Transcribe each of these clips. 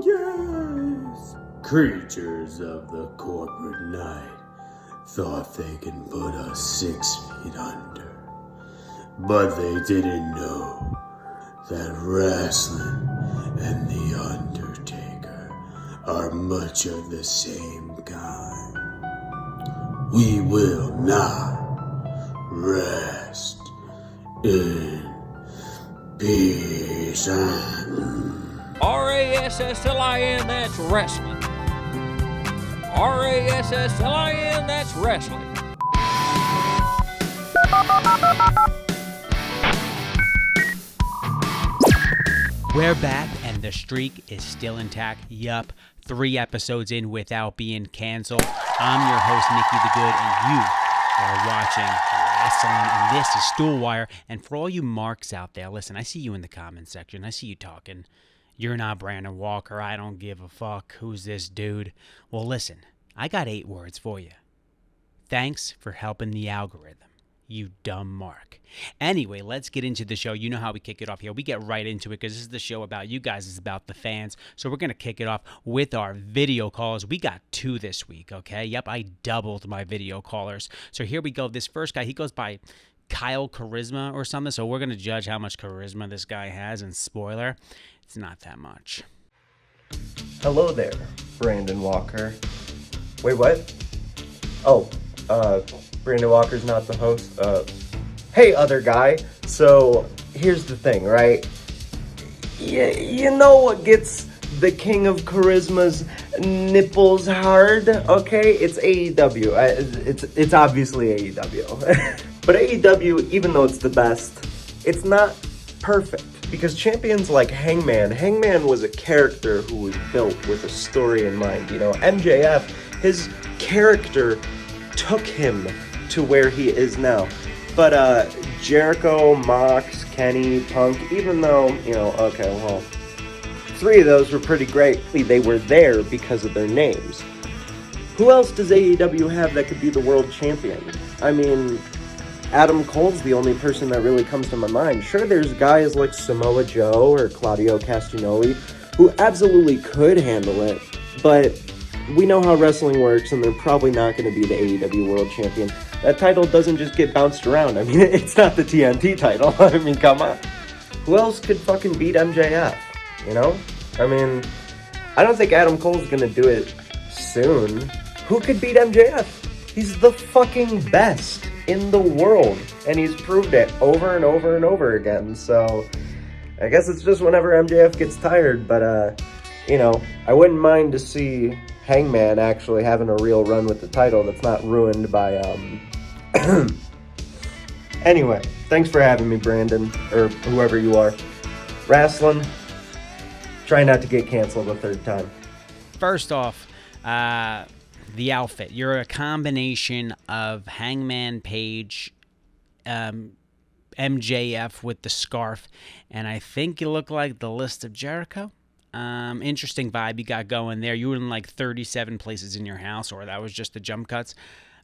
yes! Creatures of the corporate night thought they can put us 6 feet under. But they didn't know that Rasslin and the Undertaker are much of the same kind. We will not rest in peace. R-A-S-S-L-I-N, that's wrestling. R-A-S-S-L-I-N, that's wrestling. We're back, and the streak is still intact. Yup, 3 episodes in without being canceled. I'm your host, Nikki the Good, and you are watching Rasslin, and this is Stoolwire. And for all you marks out there, listen, I see you in the comments section. I see you talking. You're not Brandon Walker. I don't give a fuck. Who's this dude? Well, listen, I got 8 words for you. Thanks for helping the algorithm, you dumb mark. Anyway, let's get into the show. You know how we kick it off here. We get right into it because this is the show about you guys. It's about the fans. So we're going to kick it off with our video callers. We got 2 this week, okay? Yep, I doubled my video callers. So here we go. This first guy, he goes by Kyle Charisma or something. So we're going to judge how much charisma this guy has. And spoiler, it's not that much. Hello there, Brandon Walker. Wait, what? Oh, Brandon Walker's not the host. Hey, other guy. So, here's the thing, right? You know what gets the king of charisma's nipples hard, okay? It's AEW. It's obviously AEW. But AEW, even though it's the best, it's not perfect. Because champions like Hangman was a character who was built with a story in mind. You know, MJF, his character took him to where he is now. But Jericho, Mox, Kenny, Punk, even though, you know, okay, well, 3 of those were pretty great. They were there because of their names. Who else does AEW have that could be the world champion? I mean, Adam Cole's the only person that really comes to my mind. Sure, there's guys like Samoa Joe or Claudio Castagnoli who absolutely could handle it, but we know how wrestling works, and they're probably not going to be the AEW World Champion. That title doesn't just get bounced around. I mean, it's not the TNT title. I mean, come on. Who else could fucking beat MJF, you know? I mean, I don't think Adam Cole's going to do it soon. Who could beat MJF? He's the fucking best in the world, and he's proved it over and over and over again, so I guess it's just whenever MJF gets tired, but, you know, I wouldn't mind to see Hangman actually having a real run with the title that's not ruined by, Anyway, thanks for having me, Brandon, or whoever you are. Rasslin, try not to get canceled a 3rd time. First off, the outfit. You're a combination of Hangman Page, MJF with the scarf, and I think you look like the List of Jericho. Interesting vibe you got going there. You were in like 37 places in your house, or that was just the jump cuts.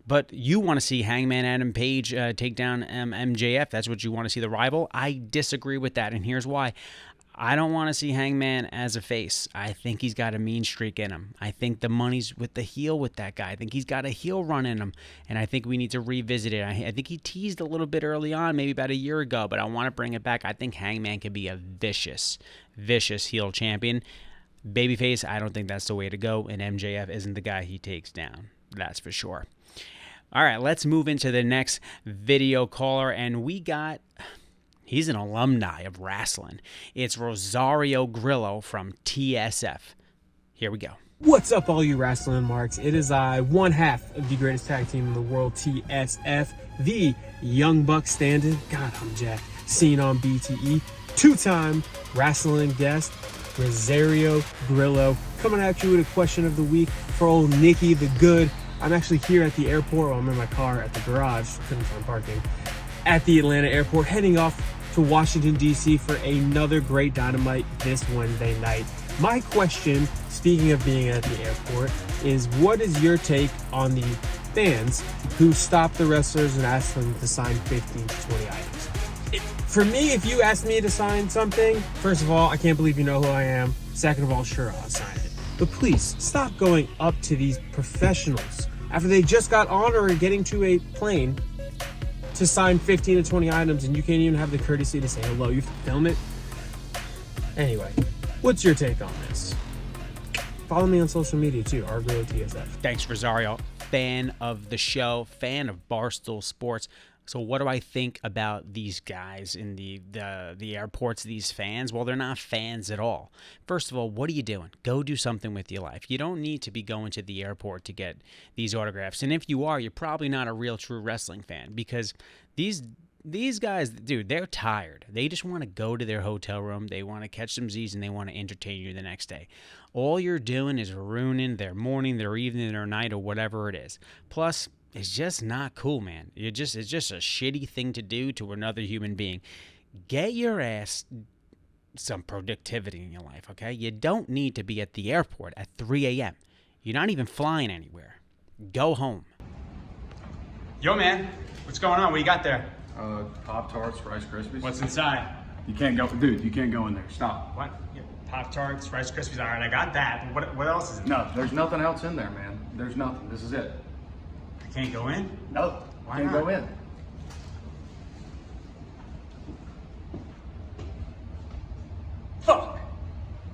But you want to see Hangman Adam Page take down MJF. That's what you want to see, the rival. I disagree with that, and here's why. I don't want to see Hangman as a face. I think he's got a mean streak in him. I think the money's with the heel with that guy. I think he's got a heel run in him, and I think we need to revisit it. I think he teased a little bit early on, maybe about a year ago, but I want to bring it back. I think Hangman could be a vicious heel champion. Babyface, I don't think that's the way to go, and MJF isn't the guy he takes down. That's for sure. All right, let's move into the next video caller, and we got... He's an alumni of Rasslin. It's Rosario Grillo from TSF. Here we go. What's up, all you Rasslin marks? It is I, one half of the greatest tag team in the world, TSF, the Young Bucks standing. God, I'm jacked. Seen on BTE. 2-time Rasslin guest, Rosario Grillo, coming at you with a question of the week for old Nikki the Good. I'm actually here at the airport. Well, I'm in my car at the garage. Couldn't find parking. At the Atlanta airport, heading off to Washington, D.C. for another great Dynamite this Wednesday night. My question, speaking of being at the airport, is what is your take on the fans who stop the wrestlers and ask them to sign 15 to 20 items? For me, if you ask me to sign something, first of all, I can't believe you know who I am. Second of all, sure, I'll sign it. But please, stop going up to these professionals after they just got honor and getting to a plane to sign 15 to 20 items and you can't even have the courtesy to say hello. You film it. Anyway, what's your take on this? Follow me on social media too, RGrowTSF. Thanks, Rosario. Fan of the show, fan of Barstool Sports. So what do I think about these guys in the airports, these fans? Well, they're not fans at all. First of all, what are you doing? Go do something with your life. You don't need to be going to the airport to get these autographs. And if you are, you're probably not a real true wrestling fan, because these guys, dude, they're tired. They just want to go to their hotel room. They want to catch some Z's and they want to entertain you the next day. All you're doing is ruining their morning, their evening, their night, or whatever it is. Plus, it's just not cool, man. It's just a shitty thing to do to another human being. Get your ass some productivity in your life, okay? You don't need to be at the airport at 3 a.m. You're not even flying anywhere. Go home. Yo, man. What's going on? What you got there? Pop-Tarts, Rice Krispies. What's inside? You can't go, dude, you can't go in there. Stop. What? Pop-Tarts, Rice Krispies. All right, I got that. What else is it? No, there's nothing else in there, man. There's nothing. This is it. I can't go in? No, Why can't not? go in. Fuck!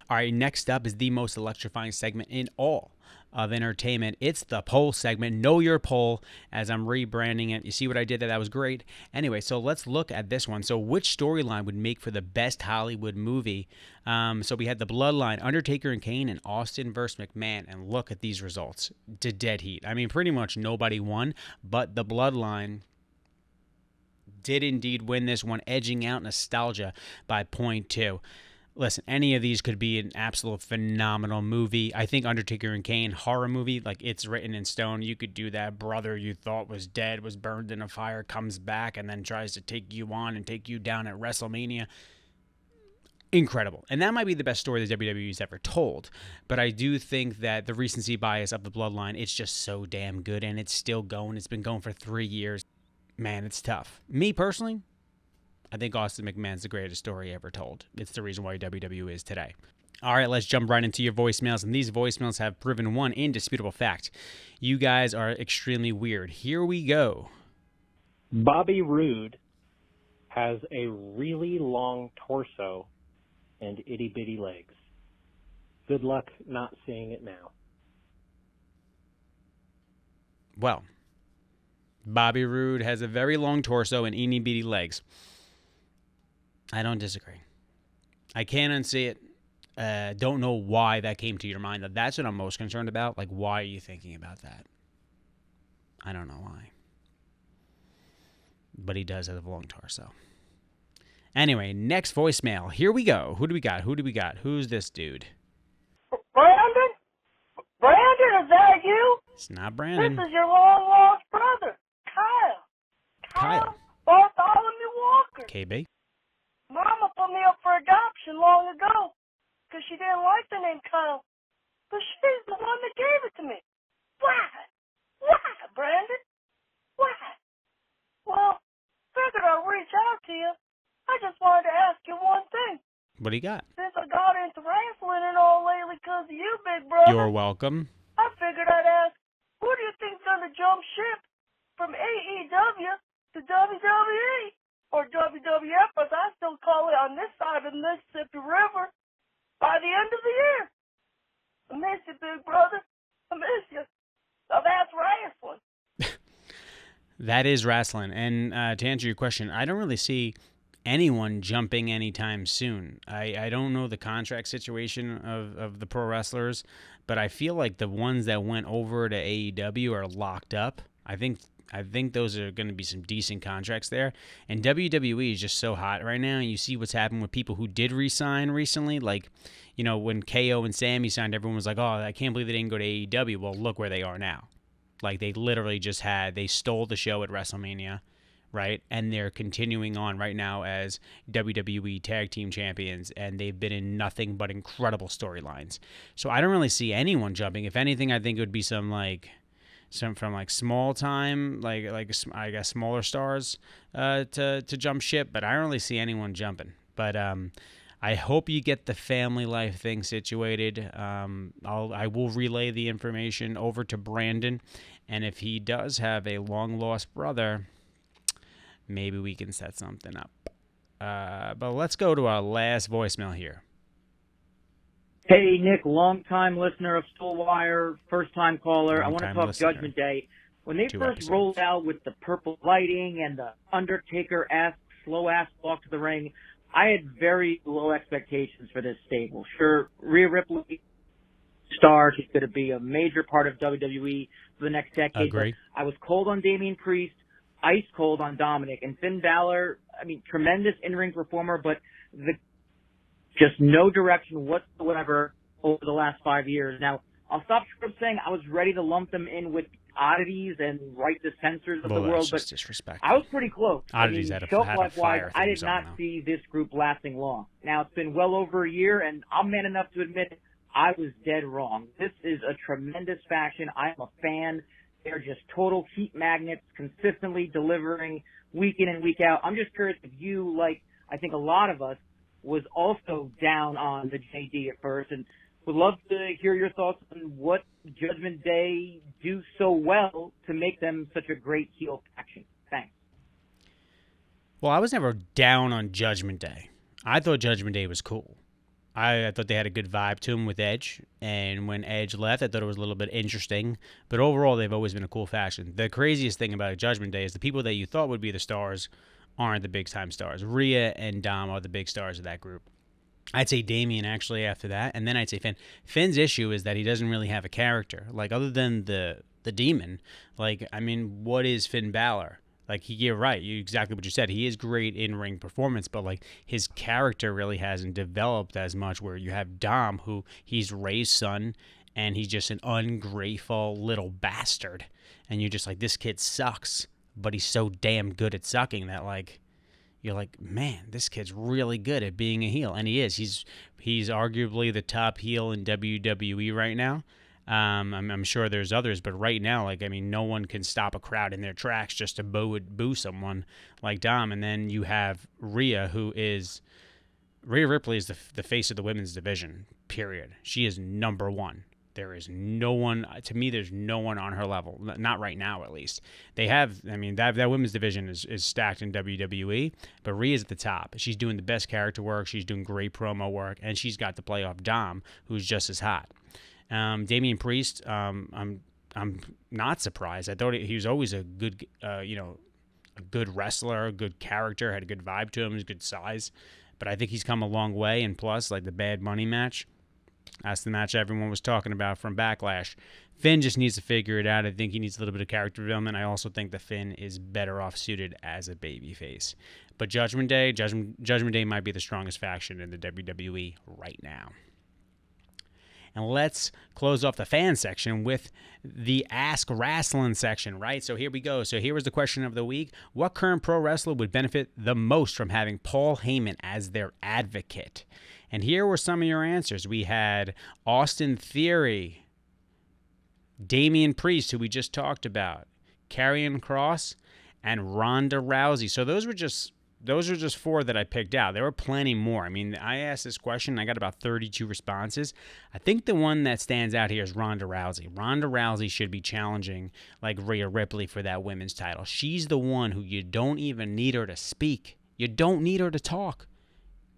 All right, next up is the most electrifying segment in all of entertainment. It's the poll segment. Know your poll, as I'm rebranding it. You see what I did there? That was great. Anyway, so let's look at this one. So which storyline would make for the best Hollywood movie? So we had the Bloodline, Undertaker and Kane, and Austin versus McMahon. And look at these results to dead heat. I mean, pretty much nobody won, but the Bloodline did indeed win this one, edging out nostalgia by 0.2. Listen, any of these could be an absolute phenomenal movie. I think Undertaker and Kane, horror movie, like it's written in stone. You could do that. Brother you thought was dead, was burned in a fire, comes back, and then tries to take you on and take you down at WrestleMania. Incredible. And that might be the best story the WWE's ever told. But I do think that the recency bias of the Bloodline, it's just so damn good, and it's still going. It's been going for 3 years. Man, it's tough. Me personally, I think Austin McMahon's the greatest story ever told. It's the reason why WWE is today. All right, let's jump right into your voicemails. And these voicemails have proven one indisputable fact. You guys are extremely weird. Here we go. Bobby Roode has a really long torso and itty-bitty legs. Good luck not seeing it now. Well, Bobby Roode has a very long torso and itty-bitty legs. I don't disagree. I can't unsee it. Don't know why that came to your mind. That's what I'm most concerned about. Like, why are you thinking about that? I don't know why. But he does have a long torso. Anyway, next voicemail. Here we go. Who do we got? Who's this dude? Brandon? Brandon, is that you? It's not Brandon. This is your long-lost brother, Kyle. Kyle. Bartholomew Walker. KB. Mama put me up for adoption long ago because she didn't like the name Kyle. But she's the one that gave it to me. Why? Why, Brandon? Why? Well, figured I'd reach out to you. I just wanted to ask you one thing. What do you got? Since I got into wrestling and all lately because of you, big brother, You're welcome. I figured I'd ask, who do you think's going to jump ship from AEW to WWE? Or WWF, as I still call it on this side of the Mississippi River, by the end of the year. I miss you, big brother. I miss you. Now that's wrestling. That is wrestling. And to answer your question, I don't really see anyone jumping anytime soon. I don't know the contract situation of the pro wrestlers, but I feel like the ones that went over to AEW are locked up. I think those are going to be some decent contracts there. And WWE is just so hot right now. And you see what's happened with people who did re-sign recently. Like, you know, when KO and Sammy signed, everyone was like, oh, I can't believe they didn't go to AEW. Well, look where they are now. Like, they literally they stole the show at WrestleMania, right? And they're continuing on right now as WWE Tag Team Champions. And they've been in nothing but incredible storylines. So I don't really see anyone jumping. If anything, I think it would be some from like small time, like I guess smaller stars to jump ship, but I don't really see anyone jumping. But I hope you get the family life thing situated. I will relay the information over to Brandon, and if he does have a long-lost brother, maybe we can set something up. But let's go to our last voicemail here. Hey, Nick, long-time listener of Stoolwire, first-time caller. I want to Long-time talk listener. Judgment Day. When they 2 first episodes. rolled out with the purple lighting and the Undertaker-esque, slow-ass walk to the ring, I had very low expectations for this stable. Sure, Rhea Ripley, star, she's going to be a major part of WWE for the next decade. Agree. But I was cold on Damian Priest, ice cold on Dominic, and Finn Balor, I mean, tremendous in-ring performer, but just no direction whatsoever over the last 5 years. Now, I'll stop short of saying I was ready to lump them in with oddities and right the censors of the world, that's but just disrespectful. I was pretty close. Oddities had a fire shelf-life-wise, I theme did song, not though. see this group lasting long. Now, it's been well over a year, and I'm man enough to admit I was dead wrong. This is a tremendous faction. I'm a fan. They're just total heat magnets, consistently delivering week in and week out. I'm just curious if you, like I think a lot of us, was also down on the JD at first, and would love to hear your thoughts on what Judgment Day do so well to make them such a great heel faction. Thanks. Well, I was never down on Judgment Day. I thought Judgment Day was cool. I thought they had a good vibe to them with Edge, and when Edge left, I thought it was a little bit interesting. But overall, they've always been a cool faction. The craziest thing about Judgment Day is the people that you thought would be the stars aren't the big-time stars. Rhea and Dom are the big stars of that group. I'd say Damian actually after that, and then I'd say Finn. Finn's issue is that he doesn't really have a character. Like, other than the demon, like, I mean, what is Finn Balor? Like, you're right. Exactly what you said. He is great in-ring performance, but, like, his character really hasn't developed as much, where you have Dom, who he's Ray's son, and he's just an ungrateful little bastard. And you're just like, this kid sucks, but he's so damn good at sucking that, like, you're like, man, this kid's really good at being a heel. And he is. He's arguably the top heel in WWE right now. I'm sure there's others, but right now, like, I mean, no one can stop a crowd in their tracks just to boo someone like Dom. And then you have Rhea, Rhea Ripley is the face of the women's division, period. She is number one. There is no one, to me, there's no one on her level. Not right now, at least. That women's division is stacked in WWE, but Rhea's at the top. She's doing the best character work. She's doing great promo work, and she's got to play off Dom, who's just as hot. Damian Priest, I'm not surprised. I thought he was always a good, a good wrestler, a good character, had a good vibe to him, was good size. But I think he's come a long way, and plus, like the Bad Bunny match, that's the match everyone was talking about from Backlash. Finn just needs to figure it out. I think he needs a little bit of character development. I also think that Finn is better off suited as a babyface. But Judgment Day might be the strongest faction in the WWE right now. And let's close off the fan section with the Ask Rasslin section, right? So here we go. So here was the question of the week. What current pro wrestler would benefit the most from having Paul Heyman as their advocate? And here were some of your answers. We had Austin Theory, Damian Priest, who we just talked about, Karrion Kross, and Ronda Rousey. So those are just 4 that I picked out. There were plenty more. I mean, I asked this question. I got about 32 responses. I think the one that stands out here is Ronda Rousey. Ronda Rousey should be challenging like Rhea Ripley for that women's title. She's the one who you don't even need her to speak. You don't need her to talk.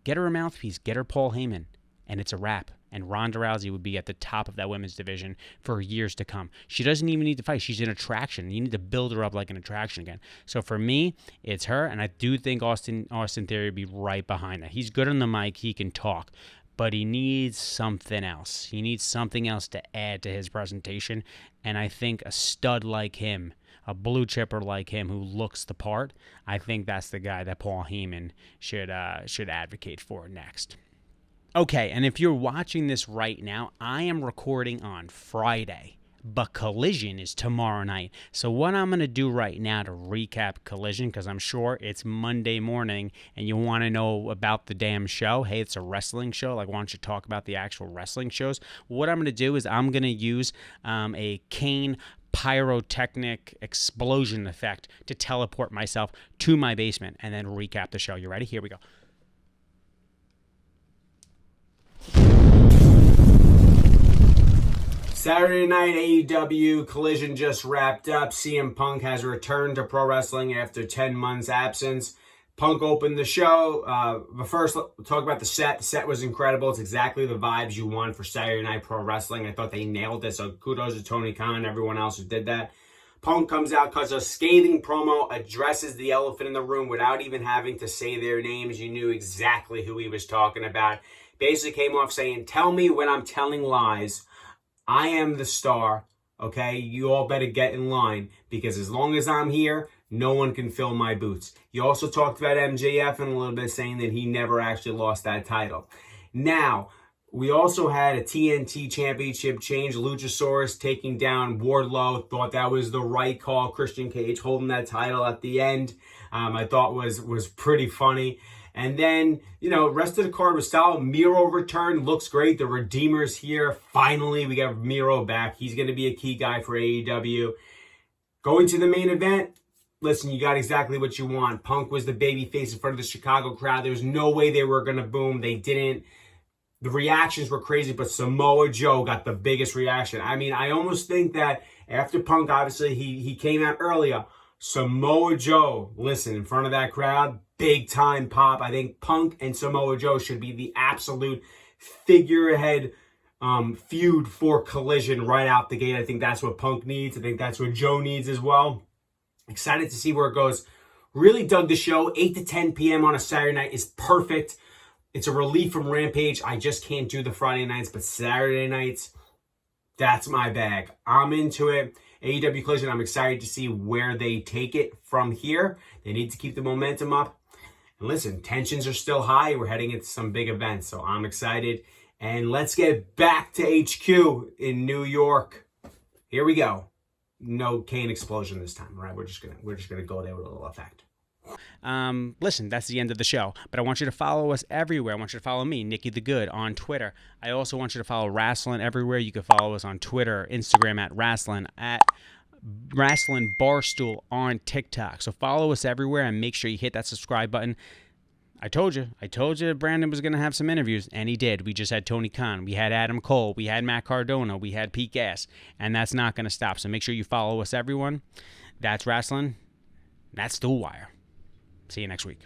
Get her a mouthpiece. Get her Paul Heyman. And it's a wrap. And Ronda Rousey would be at the top of that women's division for years to come. She doesn't even need to fight. She's an attraction. You need to build her up like an attraction again. So for me, it's her, and I do think Austin Theory would be right behind that. He's good on the mic. He can talk. But he needs something else. He needs something else to add to his presentation. And I think a stud like him, a blue chipper like him who looks the part, I think that's the guy that Paul Heyman should advocate for next. Okay, and if you're watching this right now, I am recording on Friday, but Collision is tomorrow night. So what I'm going to do right now to recap Collision, because I'm sure it's Monday morning and you want to know about the damn show. Hey, it's a wrestling show. Like, why don't you talk about the actual wrestling shows? What I'm going to do is I'm going to use a Kane pyrotechnic explosion effect to teleport myself to my basement and then recap the show. You ready? Here we go. Saturday night AEW Collision just wrapped up. CM Punk has returned to pro wrestling after 10 months absence. Punk opened the show. But first, let's talk about the set. The set was incredible. It's exactly the vibes you want for Saturday Night Pro Wrestling. I thought they nailed it, so kudos to Tony Khan and everyone else who did that. Punk comes out, cuts a scathing promo, addresses the elephant in the room without even having to say their names. You knew exactly who he was talking about. Basically came off saying, tell me when I'm telling lies. I am the star, okay? You all better get in line, because as long as I'm here, no one can fill my boots. You also talked about MJF and a little bit, saying that he never actually lost that title. Now, we also had a TNT championship change. Luchasaurus taking down Wardlow. Thought that was the right call. Christian Cage holding that title at the end. I thought was pretty funny. And then, rest of the card was solid. Miro returned. Looks great. The Redeemer's here. Finally, we got Miro back. He's going to be a key guy for AEW. Going to the main event. Listen, you got exactly what you want. Punk was the babyface in front of the Chicago crowd. There was no way they were going to boom. They didn't. The reactions were crazy, but Samoa Joe got the biggest reaction. I mean, I almost think that after Punk, obviously, he came out earlier. Samoa Joe, listen, in front of that crowd, big time pop. I think Punk and Samoa Joe should be the absolute figurehead feud for Collision right out the gate. I think that's what Punk needs. I think that's what Joe needs as well. Excited to see where it goes. Really dug the show. 8 to 10 p.m. on a Saturday night is perfect. It's a relief from Rampage. I just can't do the Friday nights, but Saturday nights, that's my bag. I'm into it. AEW Collision, I'm excited to see where they take it from here. They need to keep the momentum up. And listen, tensions are still high. We're heading into some big events, so I'm excited. And let's get back to HQ in New York. Here we go. No Kane explosion this time, right? We're just gonna go there with a little effect. Listen, that's the end of the show, but I want you to follow us everywhere. I want you to follow me, Nikki the Good, on Twitter. I also want you to follow Rasslin everywhere. You can follow us on Twitter, Instagram at Rasslin Barstool on TikTok. So follow us everywhere and make sure you hit that subscribe button. I told you Brandon was going to have some interviews, and he did. We just had Tony Khan, we had Adam Cole, we had Matt Cardona, we had Pete Gas, and that's not going to stop. So make sure you follow us, everyone. That's Rasslin. That's Stoolwire. See you next week.